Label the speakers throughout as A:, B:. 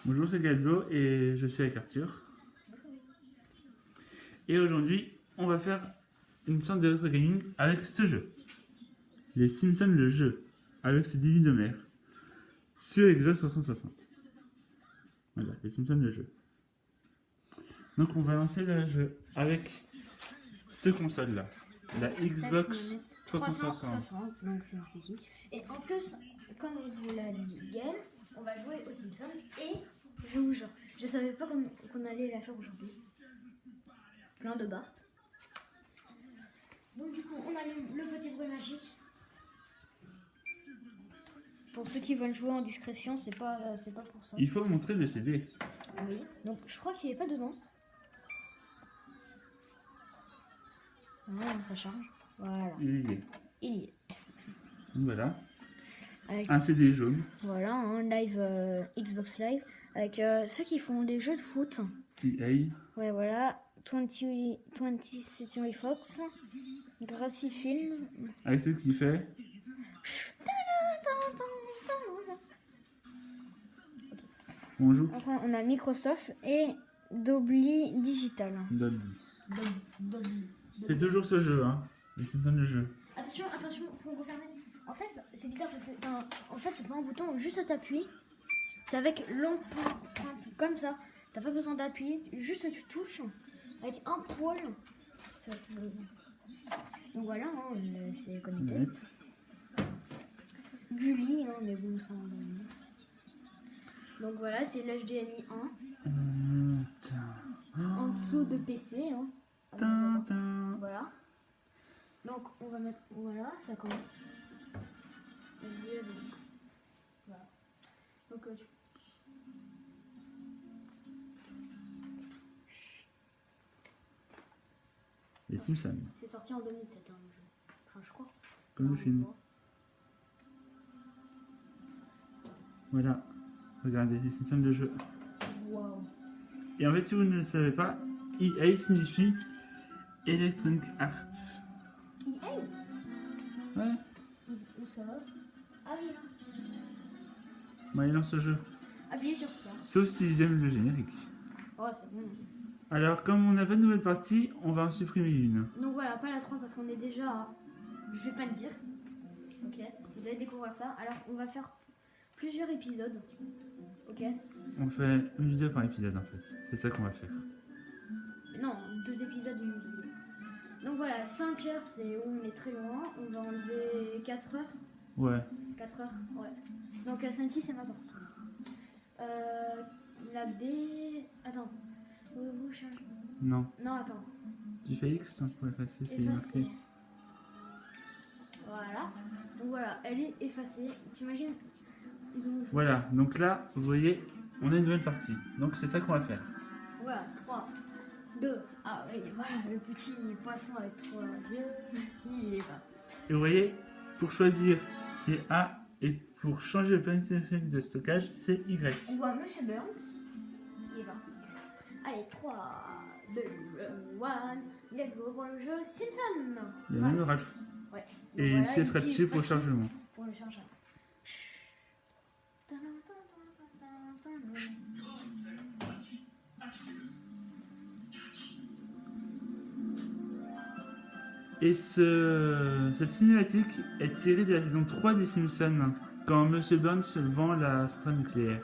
A: Bonjour, c'est Galbo et je suis avec Arthur. Et aujourd'hui, on va faire une sorte de rétro gaming avec ce jeu. Les Simpsons le jeu, avec ce David de mer. Sur Xbox 360. Voilà, les Simpsons le jeu. Donc on va lancer le jeu avec cette console là. La Xbox 360.
B: Donc c'est ici. Et en plus, comme vous l'a dit Gaël, on va jouer aux Simpsons et je vous jure, je savais pas qu'on allait la faire aujourd'hui. Plein de Bart. Donc du coup, on a le petit bruit magique. Pour ceux qui veulent jouer en discrétion, c'est pas pour ça.
A: Il faut montrer le CD.
B: Oui. Donc je crois qu'il est pas dedans. Voilà, ça charge. Voilà.
A: Il y est.
B: Il y est.
A: Donc voilà.
B: Avec,
A: un CD jaune.
B: voilà, un live Xbox Live avec ceux qui font des jeux de foot.
A: EA.
B: Ouais, voilà. 20th Century Fox. Gracie Film.
A: Avec ce qu'il fait. On joue
B: Enfin, on a Microsoft et Dolby Digital.
A: Dolby. C'est toujours ce jeu, hein. Les Simpsons le jeu.
B: Attention, pour refermer. En fait, c'est bizarre parce que, en fait, c'est pas un bouton, juste t'appuies. C'est avec l'empreinte, comme ça. T'as pas besoin d'appuyer, juste tu touches avec un poil. Ça te... Donc voilà, hein, c'est connecté.
A: Net.
B: Gulli, hein, mais bon, ça. Donc voilà, c'est l'HDMI 1. En dessous de PC, hein. Voilà. Donc on va mettre, voilà, ça commence. Voilà. Donc
A: Les Simpsons.
B: c'est sorti en 2007, hein, le jeu. Enfin, je crois.
A: Comme le film. Voilà. Regardez, les Simpsons le jeu.
B: Wow.
A: Et en fait, si vous ne le savez pas, EA signifie Electronic Arts.
B: EA.
A: Ouais.
B: Où ça va? Ah oui.
A: Bah, il lance ce jeu.
B: Appuyez sur ça.
A: Sauf s'ils aiment le générique.
B: Oh, c'est bon.
A: Alors, comme on n'a pas de nouvelle partie, on va en supprimer une.
B: Donc voilà, pas la 3 parce qu'on est déjà à... Je vais pas le dire. Ok. Vous allez découvrir ça. Alors, on va faire plusieurs épisodes. Ok.
A: On fait une vidéo par épisode en fait. C'est ça qu'on va faire.
B: Non, 2 épisodes d'une vidéo. Donc voilà, 5 heures, c'est où on est très loin. On va enlever 4 heures.
A: Ouais.
B: 4 heures, ouais. Donc celle-ci, c'est ma partie. La B... Attends.
A: Non.
B: Non, attends.
A: Tu fais X pour effacer, c'est
B: Effacer.
A: marqué.
B: Voilà. Donc voilà, elle est effacée. T'imagines, ils ont...
A: Voilà, donc là, vous voyez, on a une nouvelle partie. Donc c'est ça qu'on va faire.
B: Voilà, 3, 2... Ah oui, voilà, le petit poisson avec 3 yeux. Il est parti.
A: Et vous voyez, pour choisir, c'est A. Et pour changer le planificateur de stockage, c'est Y.
B: On voit Monsieur Burns qui est parti. Allez, 3, 2, 1, let's go pour le jeu Simpson.
A: Il y a même Ralph.
B: Ouais.
A: Et
B: Donc
A: il
B: voilà,
A: s'est scratché pour le chargement.
B: Pour le chargement.
A: Et cette cinématique est tirée de la saison 3 des Simpsons, quand Monsieur Burns vend la centrale nucléaire.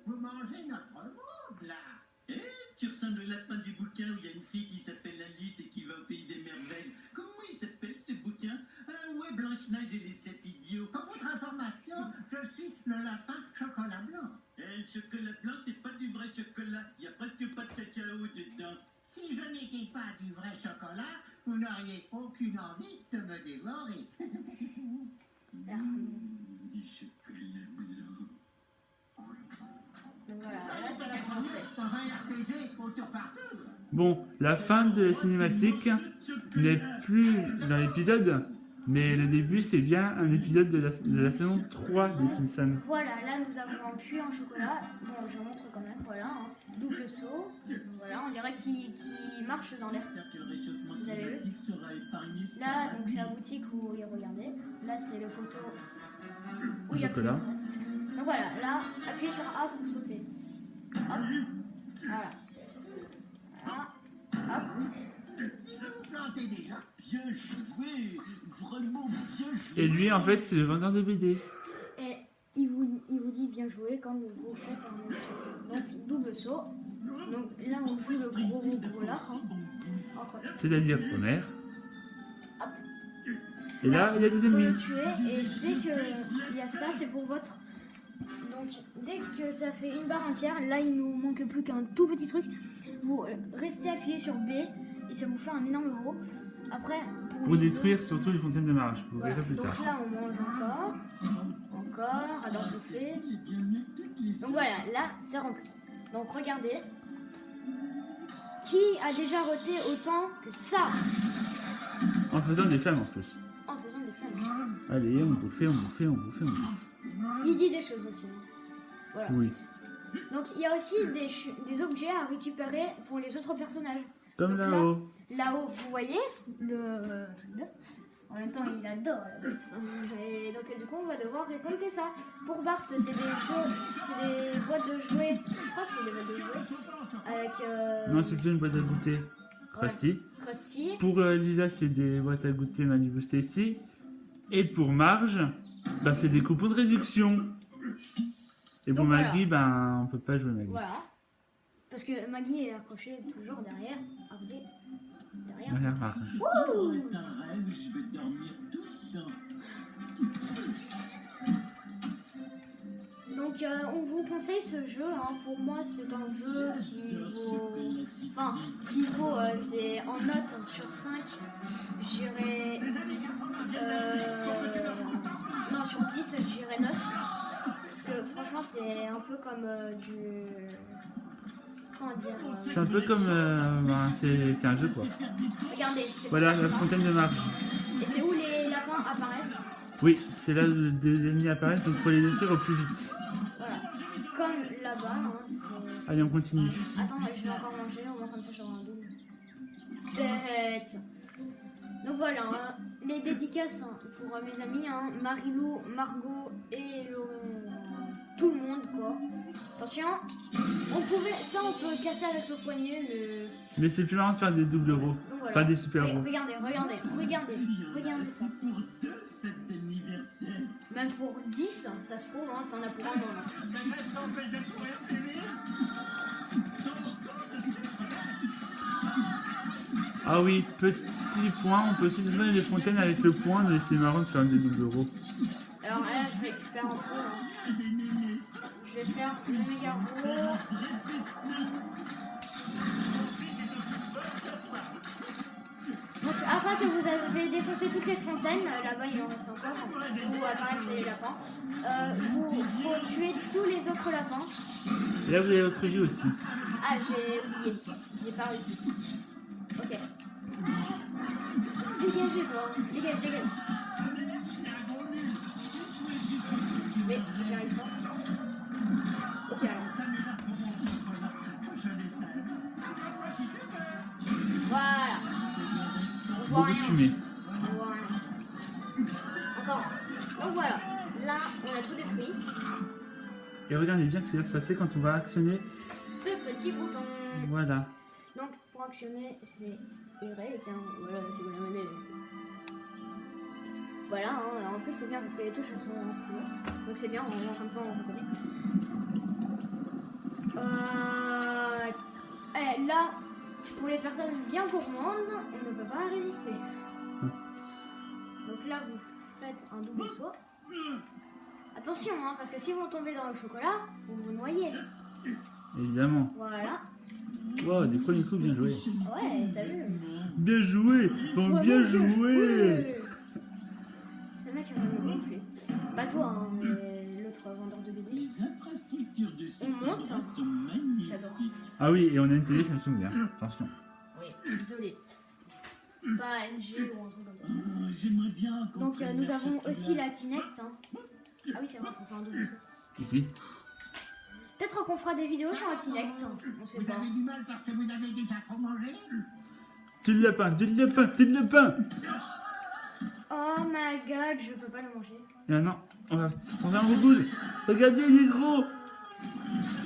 C: Vous mangez notre monde, là. Eh, tu ressembles au lapin du bouquin où il y a une fille qui s'appelle Alice et qui va au pays des merveilles. Comment il s'appelle ce bouquin? Ouais, Blanche-Neige et les 7 idiots. Pour votre information, je suis le lapin chocolat blanc. Eh, le chocolat blanc, c'est pas du vrai chocolat. Il y a presque pas de cacao dedans. Si je n'étais pas du vrai chocolat, vous n'auriez aucune envie de me dévorer. Du chocolat blanc.
B: Donc voilà, là c'est la française.
C: Dans un RPG autour partout.
A: Bon, la fin de la cinématique n'est plus dans l'épisode, mais le début c'est bien un épisode de la saison 3 des Simpsons.
B: Voilà, là nous avons un puits en chocolat. Bon, je vous montre quand même, voilà, hein. Double saut. Voilà, on dirait qu'il marche dans l'air. Vous avez vu? Là, donc c'est la boutique où il regardait. Là, c'est le poteau où il y a plus de
A: Chocolat.
B: traces. Donc voilà, là, appuyez sur A pour sauter. Hop, voilà. Voilà. Hop.
C: Plantez déjà. Bien joué. Vraiment bien joué.
A: Et lui en fait c'est le vendeur de BD.
B: Et il vous dit bien joué quand vous faites un truc. Donc double saut. Donc là on joue le gros lard. Hein. Entre-
A: C'est-à-dire Homer.
B: Hop.
A: Et là il y a des
B: Faut
A: ennemis.
B: le tuer et dès qu'il y a ça c'est pour votre... Donc dès que ça fait une barre entière, là il nous manque plus qu'un tout petit truc. Vous restez appuyé sur B et ça vous fait un énorme euro. Après
A: Pour détruire surtout les fontaines de marge. Vous
B: voilà.
A: verrez plus
B: Donc
A: tard.
B: là on mange encore, alors bouffer. Donc voilà, là c'est rempli. Donc regardez. Qui a déjà roté autant que ça
A: En faisant des flammes en plus.
B: en faisant des flammes?
A: Allez, on bouffait, on bouffait, on bouffait, on bouffe.
B: Il dit des choses aussi. Hein. Voilà.
A: Oui.
B: Donc il y a aussi des objets à récupérer pour les autres personnages.
A: Comme
B: Donc
A: là-haut.
B: Là-haut, vous voyez le truc là. En même temps, il adore la bouffe. Et donc du coup, on va devoir récolter ça. Pour Bart, c'est des choses, c'est des boîtes de jouets. Je crois que c'est des boîtes de jouets. Avec
A: Non, c'est plutôt une boîte à goûter. Krusty.
B: Krusty.
A: Pour Lisa, c'est des boîtes à goûter Malibu Stacy. Et pour Marge, bah, c'est des coupons de réduction. Et pour
B: Donc, voilà.
A: Maggie, ben, on peut pas jouer Maggie.
B: Voilà. Parce que Maggie est accrochée toujours derrière. À côté. Derrière.
A: Derrière Marge.
B: Wouh!
C: C'est un rêve, je vais dormir tout le temps.
B: Donc on vous conseille ce jeu. Hein. Pour moi, c'est un jeu qui vaut... Enfin, qui vaut... c'est en note sur 5. J'irais... Non, sur 10, j'irais 9. Parce que franchement, c'est un peu comme du... Comment dire
A: C'est un peu comme. Ben, c'est un jeu quoi.
B: Regardez, c'est
A: Voilà,
B: pas
A: la
B: ça.
A: fontaine de Marge.
B: Et c'est où les lapins apparaissent.
A: Oui, c'est là où les ennemis apparaissent, donc il faut les détruire au plus vite.
B: Voilà. Comme là-bas. Hein, c'est...
A: Allez, on continue.
B: Attends, je vais encore manger, au moins comme ça j'aurai un double. Tête. Donc voilà, hein, les dédicaces hein, pour mes amis, hein, Marilou, Margot et tout le monde quoi. Attention, on peut casser avec le poignet,
A: Mais c'est plus marrant de faire des doubles héros.
B: donc voilà.
A: Enfin, des super héros.
B: Regardez ça.
C: Pour 2 fêtes d'anniversaire.
B: Même pour 10, ça se trouve, hein, t'en as pour un an là.
A: Ah oui, petit point, on peut aussi détruire les fontaines avec le point, mais c'est marrant de faire des doubles héros.
B: Alors là, je récupère un peu. Hein. Je vais faire le méga gros. Donc après que vous avez défoncé toutes les fontaines, là-bas il en reste encore, où apparaissent les lapins, vous faut tuer tous les autres lapins.
A: Et là, vous avez votre vie aussi.
B: Ah, j'ai oublié, j'ai pas réussi. Ok. Dégagez toi, dégage. Mais j'y arrive pas. Ok alors. Voilà. On voit
A: Beaucoup de
B: rien.
A: fumée.
B: On voit rien. Encore. Donc voilà. Là, on a tout détruit.
A: Et regardez bien ce qui va se passer quand on va actionner.
B: Ce petit bouton.
A: Voilà.
B: Donc pour actionner, c'est Y. Hein. Voilà, c'est la manette. Voilà, hein. En plus c'est bien parce que les touches sont en couleur. Donc c'est bien, on voit comme ça on reconnaît. Là, pour les personnes bien gourmandes, on ne peut pas résister. Donc là, vous faites un double saut. Attention, hein, parce que si vous tombez dans le chocolat, vous vous noyez.
A: Évidemment.
B: Voilà.
A: Wow, des premiers coups bien joués.
B: Ouais, t'as vu?
A: Bien joué. Bon, bien joué.
B: Ce mec va me gonfler. Pas toi, hein, mais l'autre. être vendeur de BD.
C: Les infrastructures de cet
B: On monte.
C: endroit sont magnifiques.
B: J'adore.
A: Ah oui, et on a une télé Samsung, hein. Attention.
B: Oui, désolé. Pas LG ou un truc comme ça.
C: Ah, j'aimerais bien qu'on
B: Donc
C: prenne
B: nous
C: la
B: avons
C: chapelle.
B: aussi la Kinect. Hein. Ah oui, c'est vrai, faut faire un double saut.
A: Ici.
B: Peut-être qu'on fera des vidéos sur la Kinect. On sait
C: Vous
B: pas.
C: avez du mal parce que vous avez déjà trop mangé?
A: Tu le lapin, tu le lapin, tu le lapin.
B: Oh my god, je peux pas le manger.
A: Et maintenant, on va s'en faire un bouboule. Regardez, il est gros.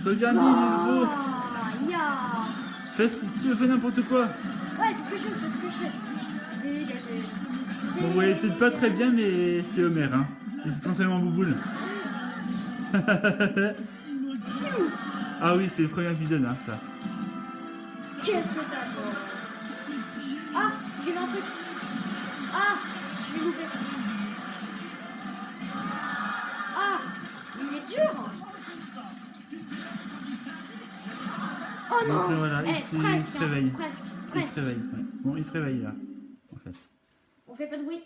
A: Regardez, il est gros.
B: Oh, ya.
A: Tu fais n'importe quoi.
B: Ouais, c'est ce que je fais, c'est ce que je fais. Dégagez.
A: Bon, vous voyez peut-être pas très bien, mais c'est Homer, hein. Il s'est transformé en bouboule. Ah oui, c'est le premier épisode, hein, ça.
B: Qu'est-ce que t'as, toi? Ah, j'ai vu un truc. Ah, je l'ai loupé. Ah, il est dur. Oh non.
A: Donc voilà,
B: Eh,
A: il
B: presque,
A: se
B: hein,
A: réveille.
B: presque,
A: Il se
B: presque.
A: réveille, ouais. Bon, il se réveille là, en fait.
B: On fait pas de bruit.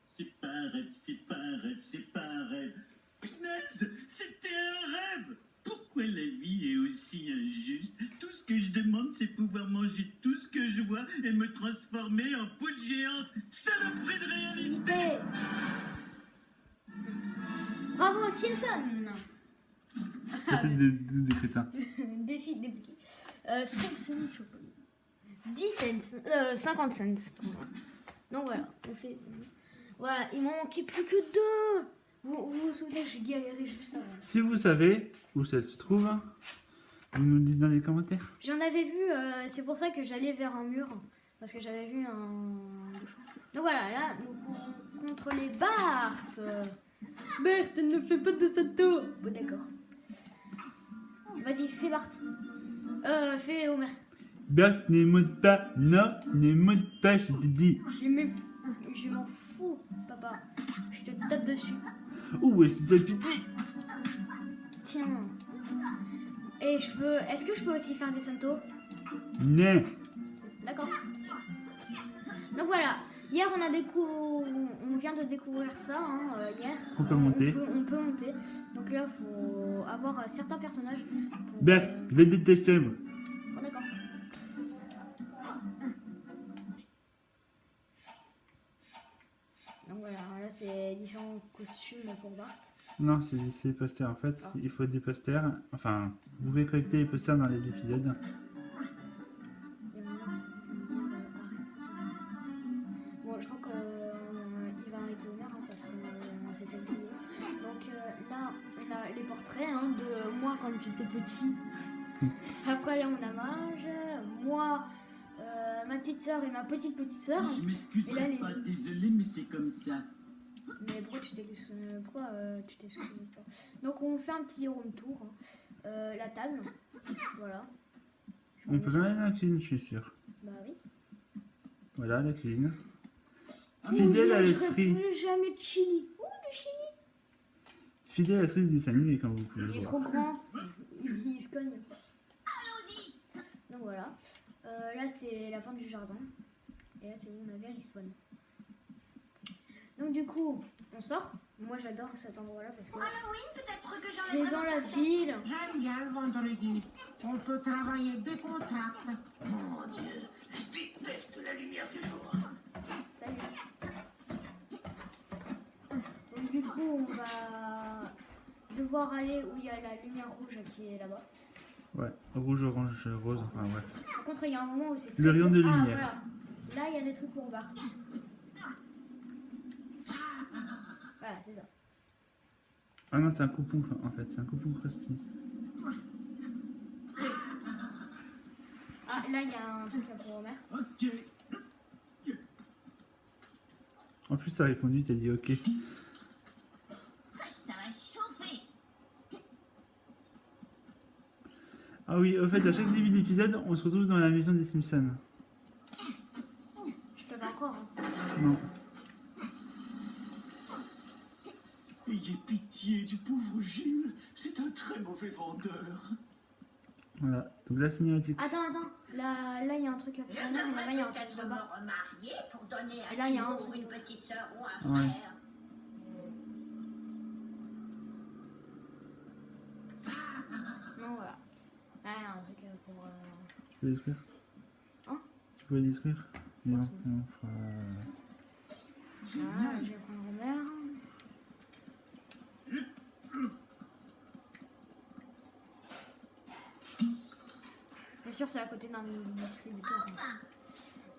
C: C'est pas un rêve, c'est pas un rêve, c'est pas un rêve. Punaise, c'était un rêve. Pourquoi la vie est aussi injuste? Tout ce que je demande, c'est pouvoir manger tout ce que je vois et me transformer en poule géante. Saloperie de réalité.
B: Idée. Bravo, Simpson.
A: C'était des crétins.
B: Défi débloqué. Springfield chocolat. 10 cents. 50 cents. Donc voilà, on fait. Voilà, il m'en manquait plus que 2. Vous vous souvenez que j'ai galéré juste avant.
A: Si vous savez où ça se trouve, vous nous le dites dans les commentaires.
B: J'en avais vu, c'est pour ça que j'allais vers un mur. Parce que j'avais vu un bouchon. Donc voilà, là, nous courons contre les Bart. Bart, elle ne fait pas de salto. Bon, d'accord. Vas-y, fais Bart. Fais Homer.
A: Bert, n'émote pas, non, n'émote pas, je te dis.
B: Je m'en fous, papa. Je te tape dessus.
A: Ouh, c'est ça pitié.
B: Tiens. Et je peux. Est-ce que je peux aussi faire des saltos?
A: Non.
B: D'accord. Donc voilà. Hier, on vient de découvrir ça. Hein, hier.
A: On peut monter.
B: On peut monter. Donc là, il faut avoir certains personnages. Pour...
A: Bert, va de ta chambre.
B: Bon, d'accord. Donc voilà, là c'est différents costumes pour Bart.
A: Non, c'est les posters. En fait,
B: Ah.
A: il faut des posters. Enfin, vous pouvez collecter les posters dans les épisodes.
B: Bon, je crois qu'il va arrêter Homer hein, parce qu'on s'est fait griller. Donc là, on a les portraits hein, de moi quand j'étais petit. Après là, on a Marge, moi, ma petite soeur et ma petite soeur.
C: Je m'excuserai
B: Et là, les-
C: pas, désolé, mais c'est comme ça.
B: Mais pourquoi tu t'excuses pas? Donc on fait un petit room tour. Hein. La table, voilà.
A: On peut même aller dans la cuisine, je suis sûr.
B: Bah oui.
A: Voilà, la cuisine.
B: Ah,
A: Fidèle à
B: je
A: l'esprit.
B: plus jamais de chili. Ouh, du chili.
A: Fidèle à l'esprit du dessin animé, comme vous pouvez
B: Il
A: le
B: est
A: voir.
B: trop grand. Il se cogne. Donc voilà. Là c'est la fin du jardin. Et là c'est où Naver il spawn. Donc du coup, on sort. Moi j'adore cet endroit-là parce que
D: Halloween, peut-être que j'en ai
B: c'est
D: vraiment
B: dans la
D: certaines.
B: ville.
D: J'aime bien le vendredi. On peut travailler décontracté.
C: Mon Dieu, je déteste la lumière du jour.
B: Salut. Donc du coup, on va devoir aller où il y a la lumière rouge qui est là-bas.
A: Ouais, rouge, orange, rose, enfin bref.
B: Par contre, il y a un moment où c'est
A: Le rayon de
B: Ah,
A: lumière.
B: voilà. Là, il y a des trucs pour Bart. Voilà, c'est ça.
A: Ah non, c'est un coupon en fait, c'est un coupon Krusty.
B: Ah, là, il y a un truc pour Homer.
C: Ok.
A: En plus, t'as répondu, t'as dit ok.
D: Ça va chauffer.
A: Ah oui, au fait, à chaque début d'épisode, on se retrouve dans la maison des Simpsons.
B: Je peux pas encore. Hein.
A: Non.
C: Ayez pitié du pauvre Gilles, c'est un très mauvais vendeur.
A: Voilà, donc la cinématique.
B: Attends. Là, il y a un truc pour
D: Je
B: Homer, mais là-bas, il y a un
D: devrais
B: truc
D: peut-être
B: pour
D: me
B: Bart.
D: remarier pour donner
B: Et
D: à
B: là, il y a un
D: Simon
B: truc.
D: une petite sœur ou un
A: Ouais.
D: frère.
B: Non, voilà. Ah, un truc pour.
A: Tu peux détruire?
B: Hein?
A: Tu peux les détruire? Non,
B: si.
A: non, enfin,
B: Ah, je vais prendre Robert. Bien sûr, c'est à côté d'un distributeur.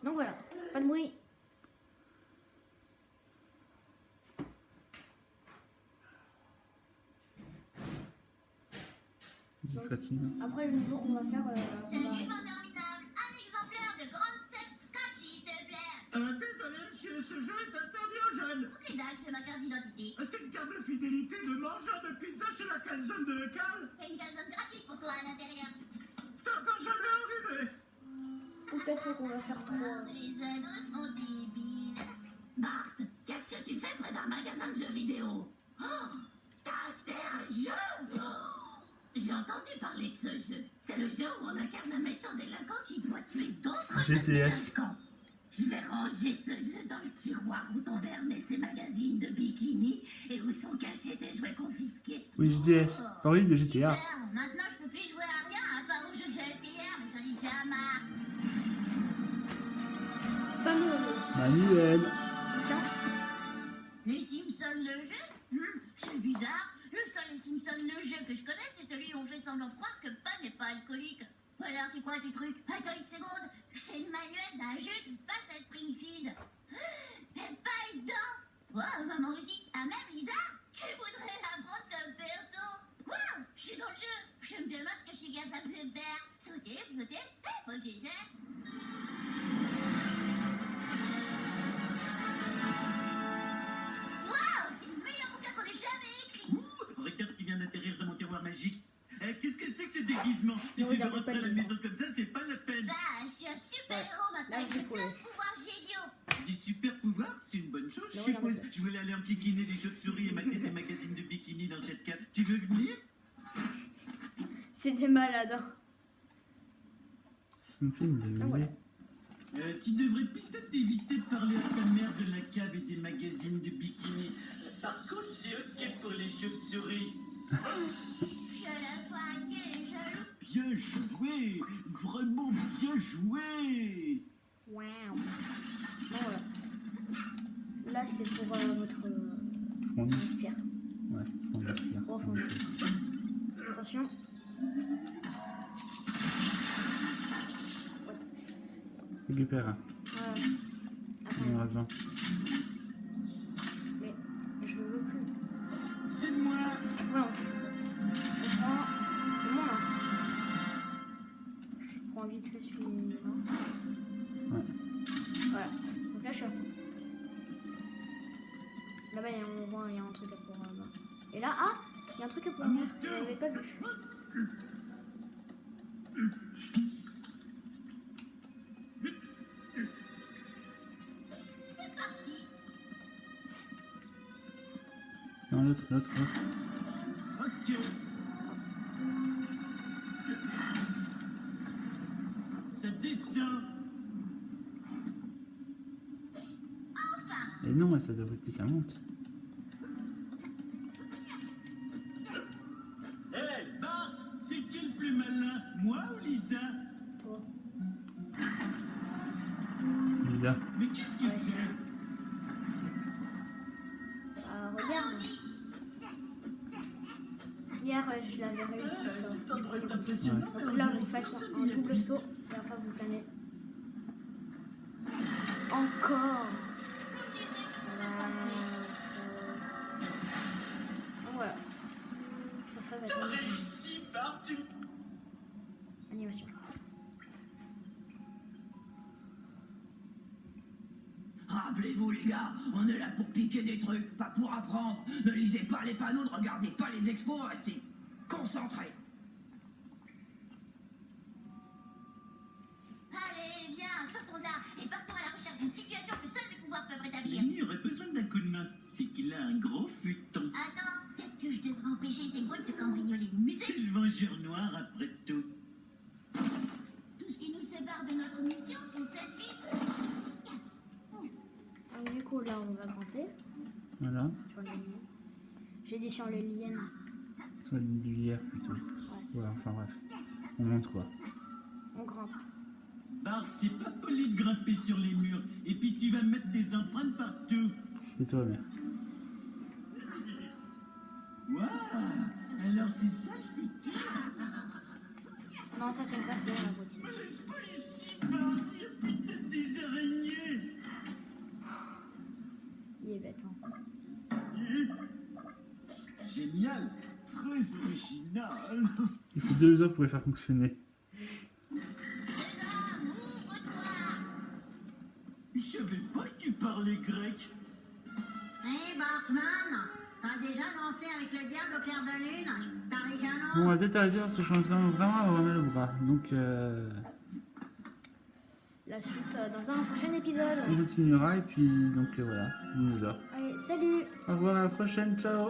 B: Donc voilà, pas de bruit.
A: discrétion.
B: Après, le niveau qu'on va faire,
E: Salut, interminable. Un exemplaire de Grande Secte Scotch, s'il te plaît.
D: Désolé, monsieur, ce jeu est interdit aux jeunes.
E: Ok, d'accord, j'ai ma carte d'identité.
D: C'est une carte de fidélité de mangeur de pizza chez la calzone de Cal.
E: Et une calzone gratuite pour toi à l'intérieur.
D: C'est encore jamais arrivé.
B: ou peut-être qu'on va faire trop.
E: Les ados sont débiles. Bart, qu'est-ce que tu fais près d'un magasin de jeux vidéo? Oh, t'as acheté un jeu? Oh, j'ai entendu parler de ce jeu. C'est le jeu où on incarne un méchant délinquant qui doit tuer d'autres jeunes
A: GTS.
E: délinquants. Je vais ranger ce jeu dans le tiroir où ton père met ses magazines de bikini et où sont cachés tes jouets confisqués.
A: Oui, GTS. Paris de GTA.
E: Super, maintenant je peux plus jouer à rien à part au jeu que j'ai acheté hier, mais j'en ai déjà marre.
B: Fameux.
A: Manuel.
B: Tiens,
E: Les Simpsons le jeu? C'est bizarre. Le seul Simpsons le jeu que je connais, c'est celui où on fait semblant de croire que Pan n'est pas alcoolique. Alors c'est quoi ce truc? Attends une seconde. C'est le manuel d'un jeu qui se passe à Springfield. Et pas dedans. Wow, maman aussi. Ah, même Lisa, qui voudrait apprendre comme perso. Wow, je suis dans le jeu. Je me demande ce que je suis capable de faire. Sauter, flotter, faut que j'essaie. Wow, c'est le meilleur bouquin qu'on ait jamais écrit.
C: Ouh, regarde ce qui vient d'atterrir dans mon tiroir magique. Qu'est-ce que c'est que ce déguisement? Si
B: Non,
C: tu
B: il
C: veux
B: a pas
C: rentrer à la
B: de
C: maison comme ça, c'est pas la peine.
E: Bah, je suis un super-héros maintenant.
B: Là,
E: J'ai
B: il faut
E: plein
B: le-
E: de pouvoirs géniaux.
C: Des super pouvoirs, c'est une bonne chose, je
B: Non, il a
C: suppose.
B: pas de-
C: Je voulais aller enquiquiner des chauves-souris et mater des magazines de bikini dans cette cave. Tu veux venir?
B: c'est des malades. Hein.
A: C'est un film de
B: Ah, voilà.
C: Tu devrais peut-être éviter de parler à ta mère de la cave et des magazines de bikini. Par contre, c'est ok pour les chauves-souris.
E: Je le vois que jaloux.
C: Bien joué, vraiment bien joué.
B: Wow. Bon, voilà. Là, c'est pour votre
A: Fourni.
B: inspire.
A: Ouais, fourni la pierre.
B: Oh, fourni. Attention.
A: Récupère un.
B: Voilà.
A: On
B: Attends.
A: aura besoin.
B: Mais je veux plus.
C: C'est moi.
B: Ouais, on sait que c'est toi. Je prends. C'est moi là. Je prends vite fait celui-là.
A: Ouais.
B: Voilà. Donc là, je suis à fond. Là-bas, on voit, il y a un truc à pour. Et là, ah, il y a un truc à pour mer. Je l'avais pas vu.
E: C'est parti.
A: Non, l'autre.
C: Ok. Ça descend.
A: Et non, ça doit être ça monte.
C: Eh, Bart, c'est qui le plus malin, moi ou Lisa?
B: Toi.
A: Lisa.
C: Mais qu'est-ce que
B: Ouais.
C: c'est?
B: Regarde. Hier, je l'avais réussi ça.
C: Cet endroit est impressionnant. mais
B: Donc
C: on
B: là,
C: dirait
B: vous
C: que
B: faites
C: personne
B: un
C: n'y
B: double
C: appuie.
B: saut et après vous planez. Encore. Voilà. Donc voilà. Ça serait
C: T'as
B: votre
C: réussi, Bart, tu...
B: animation.
F: Rappelez-vous les gars, on est là pour piquer des trucs, pas pour apprendre. Ne lisez pas les panneaux, ne regardez pas les expos, restez concentrés.
E: Allez, viens, sortons là et partons à la recherche d'une situation que seuls mes pouvoirs peuvent rétablir.
C: Mimi aurait besoin d'un coup de main. C'est qu'il a un gros futon.
E: Attends, peut-être que je devrais empêcher ces brutes de cambrioler le musée.
C: C'est le vengeur noir, après tout.
E: Tout ce qui nous sépare de notre mission, c'est cette vitre.
B: Donc du coup, là, on va grimper
A: Voilà.
B: sur les liens. J'ai dit sur les liens.
A: Sur l'hier plutôt.
B: Ouais.
A: Voilà, enfin bref. On monte quoi.
B: On grimpe.
C: Bart, c'est pas poli de grimper sur les murs. Et puis tu vas mettre des empreintes partout.
A: Et toi, mère.
C: Waouh! Alors c'est ça le futur?
B: Non, ça c'est le passé, la routine.
C: Me laisse pas ici, Bart! Il y a peut-être des araignées!
B: Il est bête, hein.
C: Génial! Très original!
A: Il faut 2 heures pour les faire fonctionner.
E: César, ouvre-toi.
C: Je savais pas que tu parlais grec!
D: Hé, Bartman, t'as déjà dansé avec le diable au clair de lune? Pareil qu'un
A: Bon, on
D: an?
A: va peut-être arrêter parce que je commence vraiment à avoir mal au bras. Donc,
B: La suite dans un prochain épisode.
A: on continuera et puis, donc voilà, 2 heures.
B: Allez, salut!
A: Au revoir, à la prochaine, ciao!